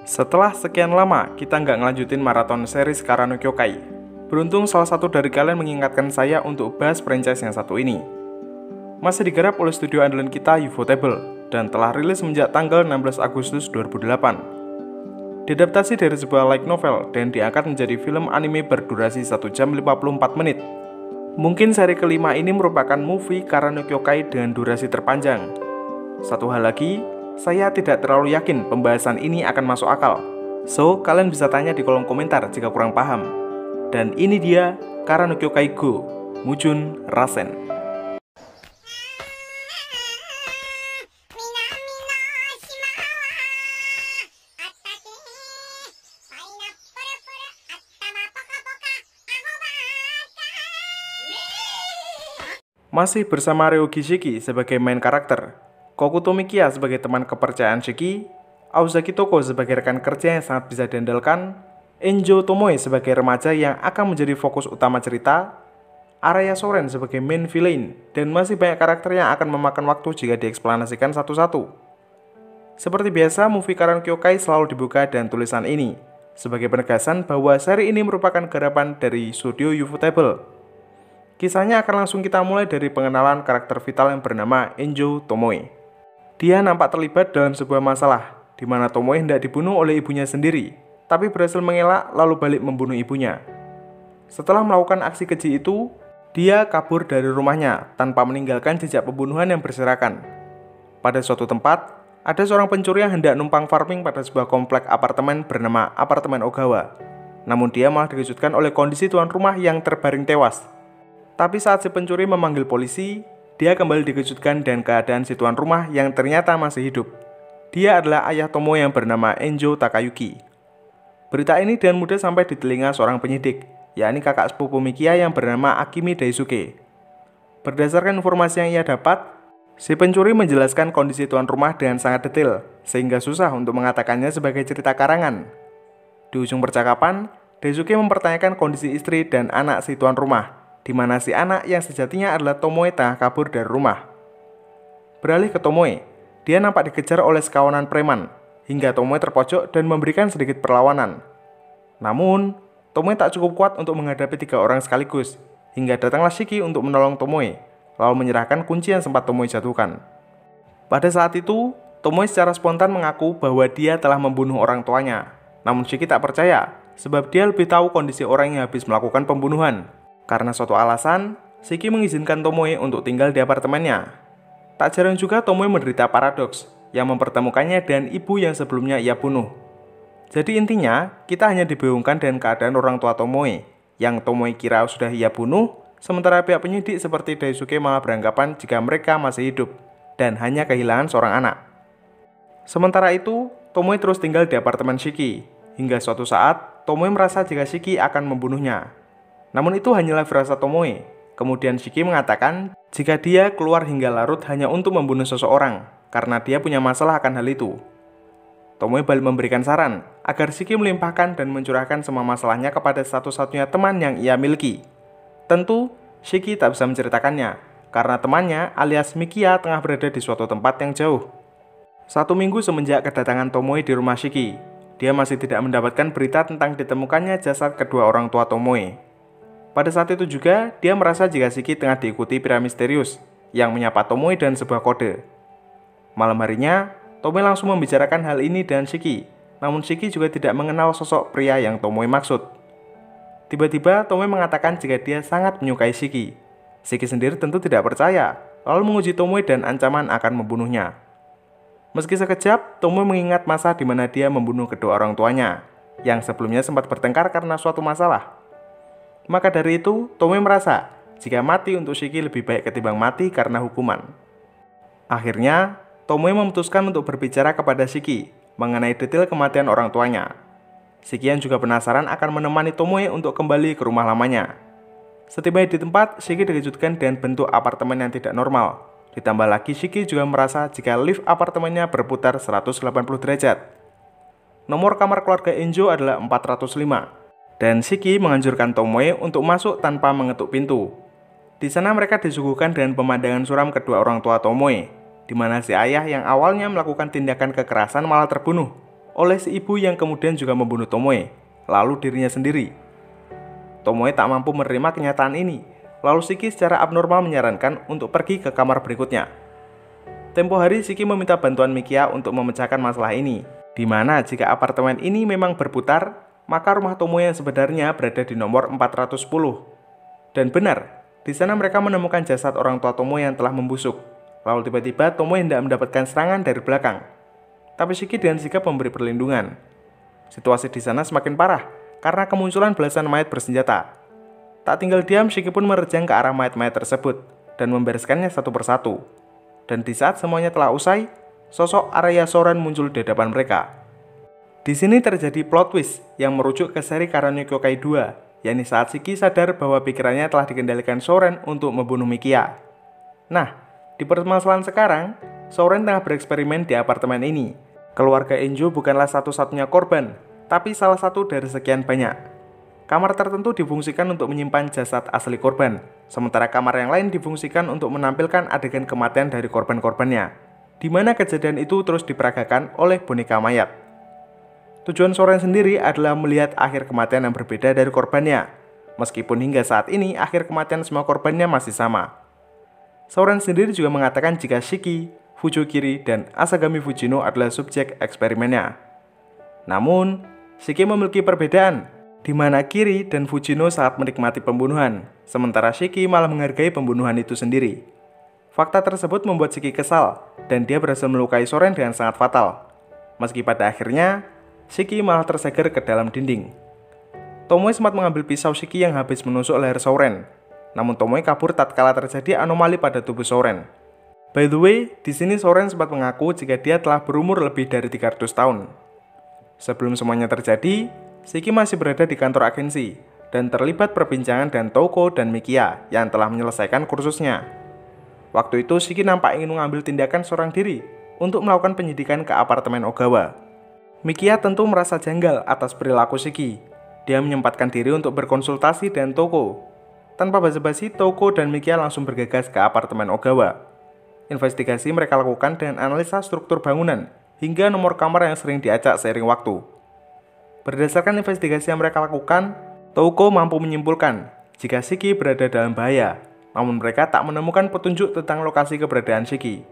Setelah sekian lama, kita nggak ngelanjutin maraton series Kara no Kyokai. Beruntung salah satu dari kalian mengingatkan saya untuk bahas franchise yang satu ini. Masih digarap oleh studio andalan kita Ufotable, dan telah rilis sejak tanggal 16 Agustus 2008. Diadaptasi dari sebuah light novel dan diangkat menjadi film anime berdurasi 1 jam 54 menit. Mungkin seri kelima ini merupakan movie Kara no Kyokai dengan durasi terpanjang. Satu hal lagi, saya tidak terlalu yakin pembahasan ini akan masuk akal. So, kalian bisa tanya di kolom komentar jika kurang paham. Dan ini dia Kara no Kyokai Go, Mujun Rasen. Masih bersama Ryogi Shiki sebagai main karakter, Kokuto Mikia sebagai teman kepercayaan Shiki, Aozaki Toko sebagai rekan kerja yang sangat bisa diandalkan, Enjo Tomoe sebagai remaja yang akan menjadi fokus utama cerita, Araya Soren sebagai main villain, dan masih banyak karakter yang akan memakan waktu jika dieksplanasikan satu-satu. Seperti biasa, movie Kara no Kyokai selalu dibuka dengan tulisan ini, sebagai penegasan bahwa seri ini merupakan garapan dari studio Ufotable. Kisahnya akan langsung kita mulai dari pengenalan karakter vital yang bernama Enjo Tomoe. Dia nampak terlibat dalam sebuah masalah, di mana Tomoe hendak dibunuh oleh ibunya sendiri, tapi berhasil mengelak lalu balik membunuh ibunya. Setelah melakukan aksi keji itu, dia kabur dari rumahnya tanpa meninggalkan jejak pembunuhan yang berserakan. Pada suatu tempat, ada seorang pencuri yang hendak numpang farming pada sebuah komplek apartemen bernama Apartemen Ogawa. Namun dia malah dikejutkan oleh kondisi tuan rumah yang terbaring tewas. Tapi saat si pencuri memanggil polisi, dia kembali dikejutkan dengan keadaan si tuan rumah yang ternyata masih hidup. Dia adalah ayah Tomoe yang bernama Enjo Takayuki. Berita ini dengan mudah sampai di telinga seorang penyidik, yakni kakak sepupu Mikia yang bernama Akimi Daisuke. Berdasarkan informasi yang ia dapat, si pencuri menjelaskan kondisi tuan rumah dengan sangat detail, sehingga susah untuk mengatakannya sebagai cerita karangan. Di ujung percakapan, Daisuke mempertanyakan kondisi istri dan anak si tuan rumah, di mana si anak yang sejatinya adalah Tomoe tengah kabur dari rumah. Beralih ke Tomoe, dia nampak dikejar oleh sekawanan preman, hingga Tomoe terpojok dan memberikan sedikit perlawanan. Namun, Tomoe tak cukup kuat untuk menghadapi 3 orang sekaligus, hingga datanglah Shiki untuk menolong Tomoe, lalu menyerahkan kunci yang sempat Tomoe jatuhkan. Pada saat itu, Tomoe secara spontan mengaku bahwa dia telah membunuh orang tuanya. Namun Shiki tak percaya, sebab dia lebih tahu kondisi orang yang habis melakukan pembunuhan. Karena suatu alasan, Shiki mengizinkan Tomoe untuk tinggal di apartemennya. Tak jarang juga Tomoe menderita paradoks yang mempertemukannya dengan ibu yang sebelumnya ia bunuh. Jadi intinya, kita hanya dibingungkan dengan keadaan orang tua Tomoe, yang Tomoe kira sudah ia bunuh, sementara pihak penyidik seperti Daisuke malah beranggapan jika mereka masih hidup, dan hanya kehilangan seorang anak. Sementara itu, Tomoe terus tinggal di apartemen Shiki, hingga suatu saat, Tomoe merasa jika Shiki akan membunuhnya. Namun itu hanyalah firasat Tomoe. Kemudian Shiki mengatakan jika dia keluar hingga larut hanya untuk membunuh seseorang, karena dia punya masalah akan hal itu. Tomoe balik memberikan saran agar Shiki melimpahkan dan mencurahkan semua masalahnya kepada satu-satunya teman yang ia miliki. Tentu, Shiki tak bisa menceritakannya, karena temannya alias Mikia tengah berada di suatu tempat yang jauh. 1 minggu semenjak kedatangan Tomoe di rumah Shiki, dia masih tidak mendapatkan berita tentang ditemukannya jasad kedua orang tua Tomoe. Pada saat itu juga, dia merasa jika Shiki tengah diikuti pria misterius yang menyapa Tomoe dan sebuah kode. Malam harinya, Tomoe langsung membicarakan hal ini dengan Shiki, namun Shiki juga tidak mengenal sosok pria yang Tomoe maksud. Tiba-tiba, Tomoe mengatakan jika dia sangat menyukai Shiki. Shiki sendiri tentu tidak percaya, lalu menguji Tomoe dan ancaman akan membunuhnya. Meski sekejap, Tomoe mengingat masa di mana dia membunuh kedua orang tuanya, yang sebelumnya sempat bertengkar karena suatu masalah. Maka dari itu, Tomoe merasa jika mati untuk Shiki lebih baik ketimbang mati karena hukuman. Akhirnya, Tomoe memutuskan untuk berbicara kepada Shiki mengenai detail kematian orang tuanya. Shiki yang juga penasaran akan menemani Tomoe untuk kembali ke rumah lamanya. Setibanya di tempat, Shiki dikejutkan dengan bentuk apartemen yang tidak normal. Ditambah lagi Shiki juga merasa jika lift apartemennya berputar 180 derajat. Nomor kamar keluarga Enjo adalah 405. Dan Shiki menganjurkan Tomoe untuk masuk tanpa mengetuk pintu. Di sana mereka disuguhkan dengan pemandangan suram kedua orang tua Tomoe, di mana si ayah yang awalnya melakukan tindakan kekerasan malah terbunuh. oleh si ibu yang kemudian juga membunuh Tomoe, lalu dirinya sendiri. Tomoe tak mampu menerima kenyataan ini, lalu Shiki secara abnormal menyarankan untuk pergi ke kamar berikutnya. Tempo hari Shiki meminta bantuan Mikia untuk memecahkan masalah ini, di mana jika apartemen ini memang berputar, maka rumah Tomoe yang sebenarnya berada di nomor 410. Dan benar, di sana mereka menemukan jasad orang tua Tomoe yang telah membusuk. Lalu tiba-tiba Tomoe hendak mendapatkan serangan dari belakang. Tapi Shiki dengan sigap memberi perlindungan. Situasi di sana semakin parah karena kemunculan belasan mayat bersenjata. Tak tinggal diam, Shiki pun menerjang ke arah mayat-mayat tersebut dan membereskannya satu persatu. Dan di saat semuanya telah usai, sosok Araya Soren muncul di hadapan mereka. Di sini terjadi plot twist yang merujuk ke seri Karanyo Kyokai 2, yakni saat Shiki sadar bahwa pikirannya telah dikendalikan Soren untuk membunuh Mikia. Nah, di permasalahan sekarang, Soren tengah bereksperimen di apartemen ini. Keluarga Enjo bukanlah satu-satunya korban, tapi salah satu dari sekian banyak. Kamar tertentu difungsikan untuk menyimpan jasad asli korban, sementara kamar yang lain difungsikan untuk menampilkan adegan kematian dari korban-korbannya, di mana kejadian itu terus diperagakan oleh boneka mayat. Tujuan Soren sendiri adalah melihat akhir kematian yang berbeda dari korbannya, meskipun hingga saat ini akhir kematian semua korbannya masih sama. Soren sendiri juga mengatakan jika Shiki, Fujokiri, dan Asagami Fujino adalah subjek eksperimennya. Namun, Shiki memiliki perbedaan, di mana Kiri dan Fujino sangat menikmati pembunuhan, sementara Shiki malah menghargai pembunuhan itu sendiri. Fakta tersebut membuat Shiki kesal, dan dia berhasil melukai Soren dengan sangat fatal. Meski pada akhirnya, Shiki malah terseger ke dalam dinding. Tomoe sempat mengambil pisau Shiki yang habis menusuk leher Soren. Namun Tomoe kabur tatkala terjadi anomali pada tubuh Soren. By the way, di sini Soren sempat mengaku jika dia telah berumur lebih dari 300 tahun. Sebelum semuanya terjadi, Shiki masih berada di kantor agensi dan terlibat perbincangan dengan Touko dan Mikia yang telah menyelesaikan kursusnya. Waktu itu Shiki nampak ingin mengambil tindakan seorang diri untuk melakukan penyidikan ke apartemen Ogawa. Mikia tentu merasa janggal atas perilaku Shiki. Dia menyempatkan diri untuk berkonsultasi dengan Touko. Tanpa basa-basi, Touko dan Mikia langsung bergegas ke apartemen Ogawa. Investigasi mereka lakukan dengan analisa struktur bangunan hingga nomor kamar yang sering diacak seiring waktu. Berdasarkan investigasi yang mereka lakukan, Touko mampu menyimpulkan jika Shiki berada dalam bahaya, namun mereka tak menemukan petunjuk tentang lokasi keberadaan Shiki.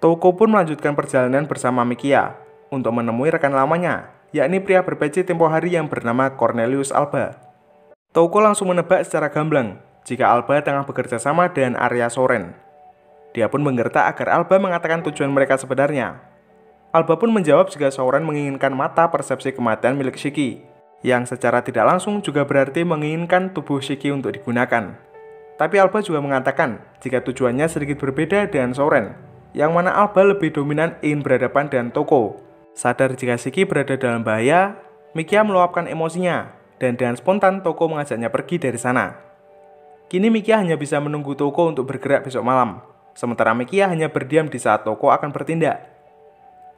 Touko pun melanjutkan perjalanan bersama Mikia untuk menemui rekan lamanya, yakni pria berpeci tempo hari yang bernama Cornelius Alba. Touko langsung menebak secara gamblang jika Alba tengah bekerja sama dengan Arya Soren. Dia pun menggertak agar Alba mengatakan tujuan mereka sebenarnya. Alba pun menjawab jika Soren menginginkan mata persepsi kematian milik Shiki, yang secara tidak langsung juga berarti menginginkan tubuh Shiki untuk digunakan. Tapi Alba juga mengatakan jika tujuannya sedikit berbeda dengan Soren, yang mana Alba lebih dominan ingin berhadapan dengan Touko. Sadar jika Shiki berada dalam bahaya, Mikia meluapkan emosinya, dan dengan spontan Touko mengajaknya pergi dari sana. Kini Mikia hanya bisa menunggu Touko untuk bergerak besok malam, sementara Mikia hanya berdiam di saat Touko akan bertindak.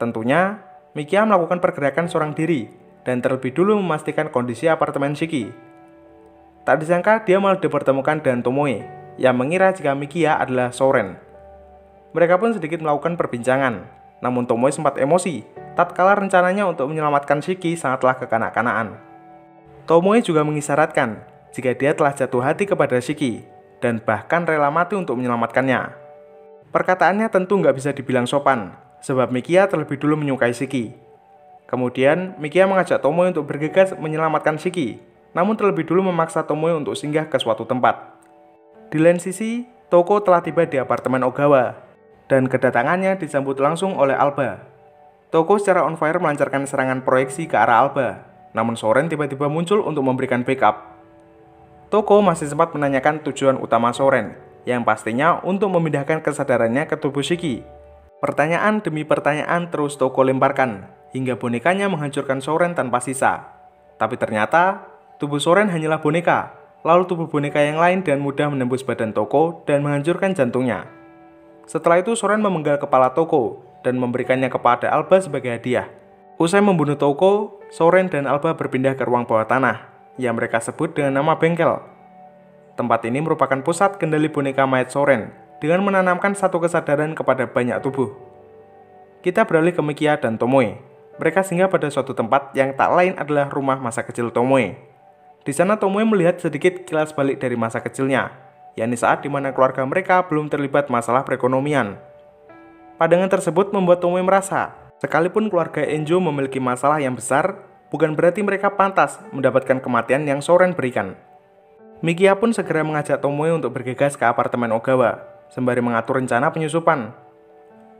Tentunya, Mikia melakukan pergerakan seorang diri, dan terlebih dulu memastikan kondisi apartemen Shiki. Tak disangka dia malah dipertemukan dengan Tomoe, yang mengira jika Mikia adalah Soren. Mereka pun sedikit melakukan perbincangan, namun Tomoe sempat emosi, tatkala rencananya untuk menyelamatkan Shiki sangatlah kekanak-kanaan. Tomoe juga mengisyaratkan jika dia telah jatuh hati kepada Shiki dan bahkan rela mati untuk menyelamatkannya. Perkataannya tentu nggak bisa dibilang sopan, sebab Mikia terlebih dulu menyukai Shiki. Kemudian, Mikia mengajak Tomoe untuk bergegas menyelamatkan Shiki, namun terlebih dulu memaksa Tomoe untuk singgah ke suatu tempat. Di lain sisi, Touko telah tiba di apartemen Ogawa, dan kedatangannya disambut langsung oleh Alba. Touko secara on fire melancarkan serangan proyeksi ke arah Alba, namun Soren tiba-tiba muncul untuk memberikan backup. Touko masih sempat menanyakan tujuan utama Soren, yang pastinya untuk memindahkan kesadarannya ke tubuh Shiki. Pertanyaan demi pertanyaan terus Touko lemparkan, hingga bonekanya menghancurkan Soren tanpa sisa. Tapi ternyata, tubuh Soren hanyalah boneka, lalu tubuh boneka yang lain dengan mudah menembus badan Touko dan menghancurkan jantungnya. Setelah itu Soren memenggal kepala Touko dan memberikannya kepada Alba sebagai hadiah. Usai membunuh Touko, Soren dan Alba berpindah ke ruang bawah tanah, yang mereka sebut dengan nama bengkel. Tempat ini merupakan pusat kendali boneka mayat Soren, dengan menanamkan satu kesadaran kepada banyak tubuh. Kita beralih ke Mikia dan Tomoe. Mereka singgah pada suatu tempat yang tak lain adalah rumah masa kecil Tomoe. Di sana Tomoe melihat sedikit kilas balik dari masa kecilnya, yakni saat dimana keluarga mereka belum terlibat masalah perekonomian. Pandangan tersebut membuat Tomoe merasa, sekalipun keluarga Enjo memiliki masalah yang besar, bukan berarti mereka pantas mendapatkan kematian yang Soren berikan. Mikia pun segera mengajak Tomoe untuk bergegas ke apartemen Ogawa, sembari mengatur rencana penyusupan.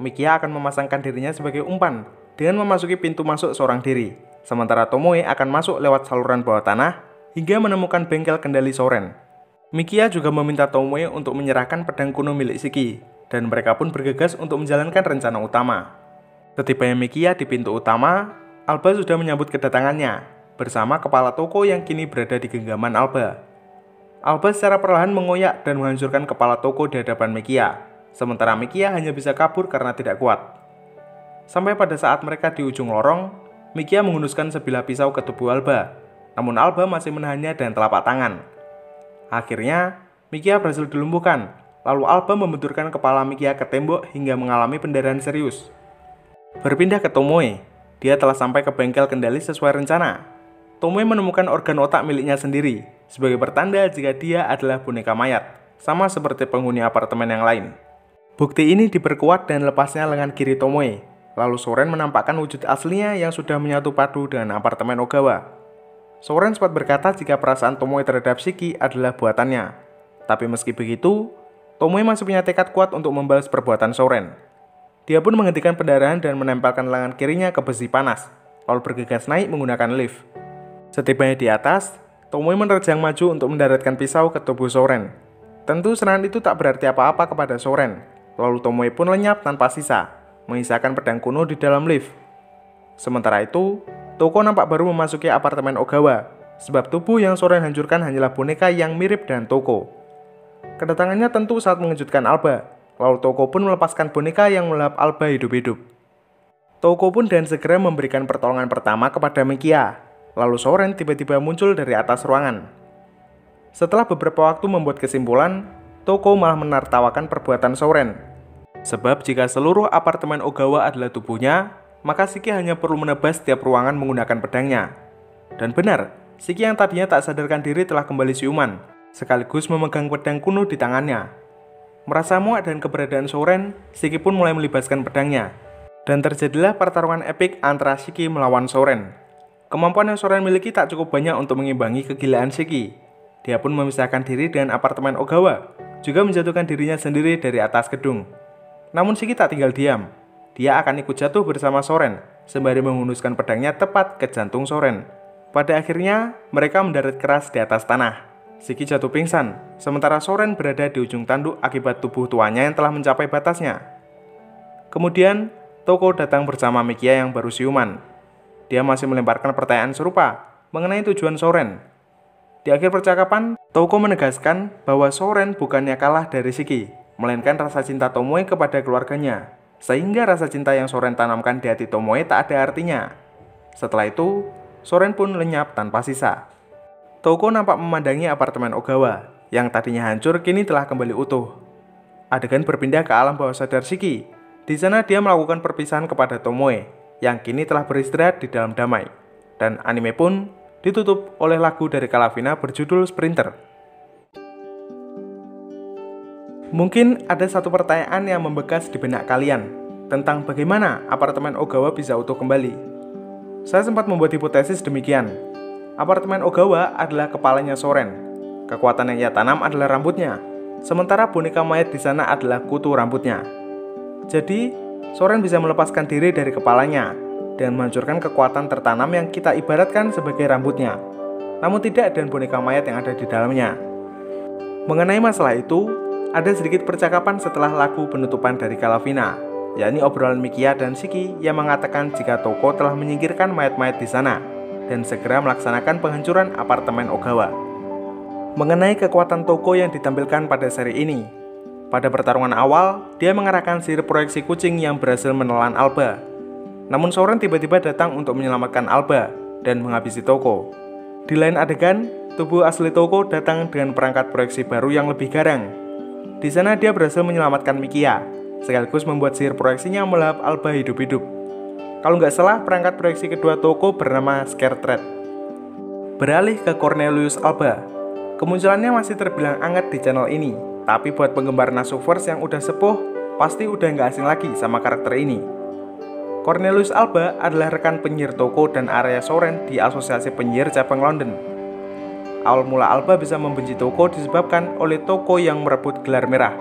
Mikia akan memasangkan dirinya sebagai umpan dengan memasuki pintu masuk seorang diri, sementara Tomoe akan masuk lewat saluran bawah tanah hingga menemukan bengkel kendali Soren. Mikia juga meminta Tomoe untuk menyerahkan pedang kuno milik Shiki, dan mereka pun bergegas untuk menjalankan rencana utama. Setibanya Mikia di pintu utama, Alba sudah menyambut kedatangannya, bersama kepala toko yang kini berada di genggaman Alba. Alba secara perlahan mengoyak dan menghancurkan kepala toko di hadapan Mikia, sementara Mikia hanya bisa kabur karena tidak kuat. Sampai pada saat mereka di ujung lorong, Mikia menghunuskan sebilah pisau ke tubuh Alba, namun Alba masih menahannya dengan telapak tangan. Akhirnya, Mikia berhasil dilumpuhkan, lalu Alba membenturkan kepala Mikia ke tembok hingga mengalami pendarahan serius. Berpindah ke Tomoe, dia telah sampai ke bengkel kendali sesuai rencana. Tomoe menemukan organ otak miliknya sendiri, sebagai pertanda jika dia adalah boneka mayat, sama seperti penghuni apartemen yang lain. Bukti ini diperkuat dan lepasnya lengan kiri Tomoe. Lalu Soren menampakkan wujud aslinya yang sudah menyatu padu dengan apartemen Ogawa. Soren sempat berkata jika perasaan Tomoe terhadap Shiki adalah buatannya. Tapi meski begitu, Tomoe masih punya tekad kuat untuk membalas perbuatan Soren. Dia pun menghentikan pendarahan dan menempelkan lengan kirinya ke besi panas, lalu bergegas naik menggunakan lift. Setibanya di atas, Tomoe menerjang maju untuk mendaratkan pisau ke tubuh Soren. Tentu serangan itu tak berarti apa-apa kepada Soren, lalu Tomoe pun lenyap tanpa sisa, menyisakan pedang kuno di dalam lift. Sementara itu, Toko nampak baru memasuki apartemen Ogawa, sebab tubuh yang Soren hancurkan hanyalah boneka yang mirip dengan Toko. Kedatangannya tentu sangat mengejutkan Alba, lalu Toko pun melepaskan boneka yang melahap Alba hidup-hidup. Toko pun dan segera memberikan pertolongan pertama kepada Mikia, lalu Soren tiba-tiba muncul dari atas ruangan. Setelah beberapa waktu membuat kesimpulan, Toko malah menertawakan perbuatan Soren. Sebab jika seluruh apartemen Ogawa adalah tubuhnya, maka Shiki hanya perlu menebas setiap ruangan menggunakan pedangnya. Dan benar, Shiki yang tadinya tak sadarkan diri telah kembali siuman, sekaligus memegang pedang kuno di tangannya. Merasa muak dan keberadaan Soren, Shiki pun mulai melibaskan pedangnya. Dan terjadilah pertarungan epik antara Shiki melawan Soren. Kemampuan yang Soren miliki tak cukup banyak untuk mengimbangi kegilaan Shiki. Dia pun memisahkan diri dengan apartemen Ogawa, juga menjatuhkan dirinya sendiri dari atas gedung. Namun Shiki tak tinggal diam. Dia akan ikut jatuh bersama Soren, sembari menghunuskan pedangnya tepat ke jantung Soren. Pada akhirnya, mereka mendarat keras di atas tanah. Shiki jatuh pingsan, sementara Soren berada di ujung tanduk akibat tubuh tuanya yang telah mencapai batasnya. Kemudian, Toko datang bersama Mikia yang baru siuman. Dia masih melemparkan pertanyaan serupa mengenai tujuan Soren. Di akhir percakapan, Toko menegaskan bahwa Soren bukannya kalah dari Shiki, melainkan rasa cinta Tomoe kepada keluarganya, sehingga rasa cinta yang Soren tanamkan di hati Tomoe tak ada artinya. Setelah itu, Soren pun lenyap tanpa sisa. Toko nampak memandangi apartemen Ogawa, yang tadinya hancur kini telah kembali utuh. Adegan berpindah ke alam bawah sadar Shiki. Di sana dia melakukan perpisahan kepada Tomoe, yang kini telah beristirahat di dalam damai. Dan anime pun ditutup oleh lagu dari Kalavina berjudul Sprinter. Mungkin ada satu pertanyaan yang membekas di benak kalian tentang bagaimana apartemen Ogawa bisa utuh kembali. Saya sempat membuat hipotesis demikian. Apartemen Ogawa adalah kepalanya Soren. Kekuatan yang ia tanam adalah rambutnya, sementara boneka mayat di sana adalah kutu rambutnya. Jadi, Soren bisa melepaskan diri dari kepalanya dan menghancurkan kekuatan tertanam yang kita ibaratkan sebagai rambutnya, namun tidak dengan boneka mayat yang ada di dalamnya. Mengenai masalah itu, ada sedikit percakapan setelah lagu penutupan dari Kalavina, yakni obrolan Mikia dan Shiki yang mengatakan jika Toko telah menyingkirkan mayat-mayat di sana dan segera melaksanakan penghancuran apartemen Ogawa. Mengenai kekuatan Toko yang ditampilkan pada seri ini, pada pertarungan awal, dia mengarahkan sihir proyeksi kucing yang berhasil menelan Alba. Namun Soren tiba-tiba datang untuk menyelamatkan Alba dan menghabisi Toko. Di lain adegan, tubuh asli Toko datang dengan perangkat proyeksi baru yang lebih garang. Di sana dia berhasil menyelamatkan Mikia, sekaligus membuat sihir proyeksinya melahap Alba hidup-hidup. Kalau nggak salah, perangkat proyeksi kedua Toko bernama Scare Thread. Beralih ke Cornelius Alba. Kemunculannya masih terbilang hangat di channel ini, tapi buat penggemar Nasuverse yang udah sepuh, pasti udah nggak asing lagi sama karakter ini. Cornelius Alba adalah rekan penyihir Toko dan Arya Soren di Asosiasi Penyihir Cabang London. Awal mula Alba bisa membenci Toko disebabkan oleh Toko yang merebut gelar merah,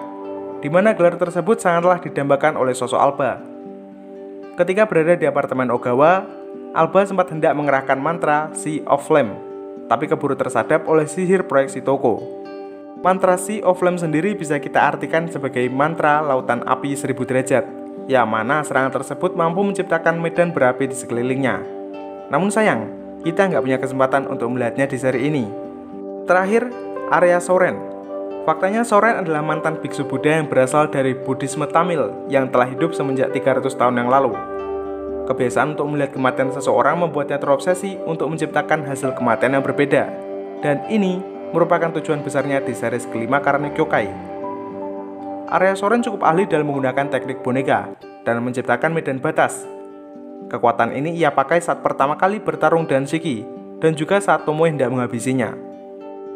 di mana gelar tersebut sangatlah didambakan oleh sosok Alba. Ketika berada di apartemen Ogawa, Alba sempat hendak mengerahkan mantra Sea of Flame, tapi keburu tersadap oleh sihir proyeksi Toko. Mantra Sea of Flame sendiri bisa kita artikan sebagai mantra lautan api 1000 derajat, yang mana serangan tersebut mampu menciptakan medan berapi di sekelilingnya. Namun sayang, kita nggak punya kesempatan untuk melihatnya di seri ini. Terakhir, Arya Soren. Faktanya Soren adalah mantan biksu Buddha yang berasal dari Buddhisme Tamil yang telah hidup semenjak 300 tahun yang lalu. Kebiasaan untuk melihat kematian seseorang membuatnya terobsesi untuk menciptakan hasil kematian yang berbeda. Dan ini merupakan tujuan besarnya di series kelima Karane Kyokai. Arya Soren cukup ahli dalam menggunakan teknik boneka dan menciptakan medan batas. Kekuatan ini ia pakai saat pertama kali bertarung dengan Shiki, dan juga saat Tomoe hendak menghabisinya.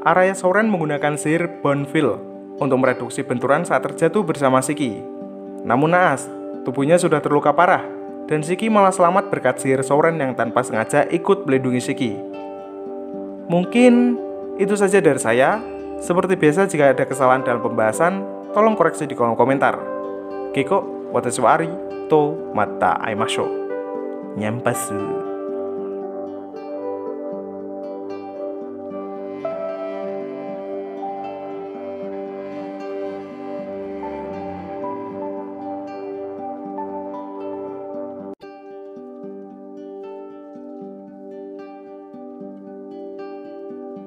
Arya Soren menggunakan sihir Bonfil untuk mereduksi benturan saat terjatuh bersama Shiki. Namun naas, tubuhnya sudah terluka parah, dan Shiki malah selamat berkat sihir Soren yang tanpa sengaja ikut melindungi Shiki. Mungkin itu saja dari saya. Seperti biasa, jika ada kesalahan dalam pembahasan, tolong koreksi di kolom komentar. Keiko, watashi wa ari to mata aimashou. Nyampasu.